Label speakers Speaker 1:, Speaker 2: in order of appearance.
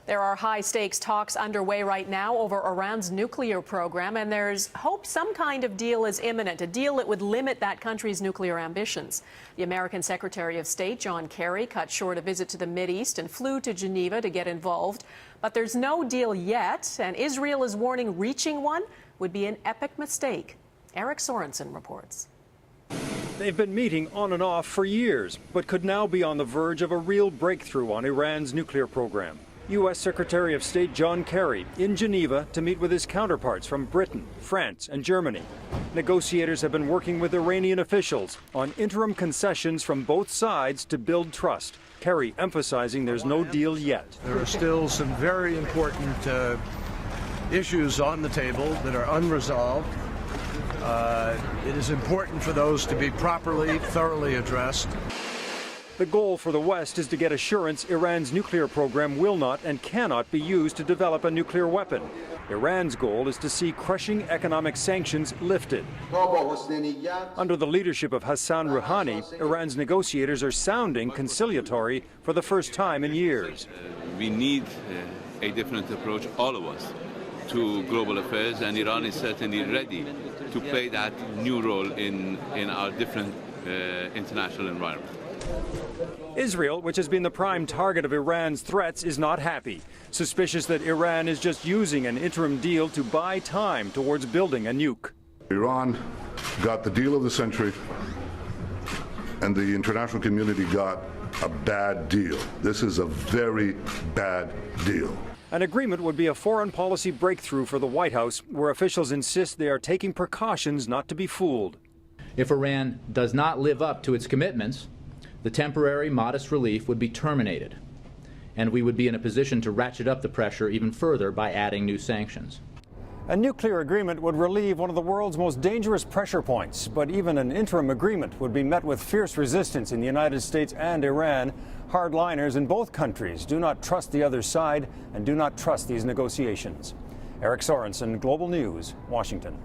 Speaker 1: There are high-stakes talks underway right now over Iran's nuclear program, and there's hope some kind of deal is imminent, a deal that would limit that country's nuclear ambitions. The American Secretary of State, John Kerry, cut short a visit to the Mideast and flew to Geneva to get involved. But there's no deal yet, and Israel is warning reaching one would be an epic mistake. Eric Sorensen reports.
Speaker 2: They've been meeting on and off for years, but could now be on the verge of a real breakthrough on Iran's nuclear program. U.S. Secretary of State John Kerry in Geneva to meet with his counterparts from Britain, France, and Germany. Negotiators have been working with Iranian officials on interim concessions from both sides to build trust. Kerry emphasizing there's no deal yet.
Speaker 3: There are still some very important issues on the table that are unresolved. It is important for those to be properly, thoroughly addressed.
Speaker 2: The goal for the West is to get assurance Iran's nuclear program will not and cannot be used to develop a nuclear weapon. Iran's goal is to see crushing economic sanctions lifted. Under the leadership of Hassan Rouhani, Iran's negotiators are sounding conciliatory for the first time in years.
Speaker 4: We need a different approach, all of us, to global affairs, and Iran is certainly ready to play that new role in our different international environment.
Speaker 2: Israel, which has been the prime target of Iran's threats, is not happy, suspicious that Iran is just using an interim deal to buy time towards building a nuke.
Speaker 5: Iran got the deal of the century, and the international community got a bad deal. This is a very bad deal.
Speaker 2: An agreement would be a foreign policy breakthrough for the White House, where officials insist they are taking precautions not to be fooled.
Speaker 6: If Iran does not live up to its commitments, the temporary modest relief would be terminated, and we would be in a position to ratchet up the pressure even further by adding new sanctions.
Speaker 2: A nuclear agreement would relieve one of the world's most dangerous pressure points, but even an interim agreement would be met with fierce resistance in the United States and Iran. Hardliners in both countries do not trust the other side and do not trust these negotiations. Eric Sorensen, Global News, Washington.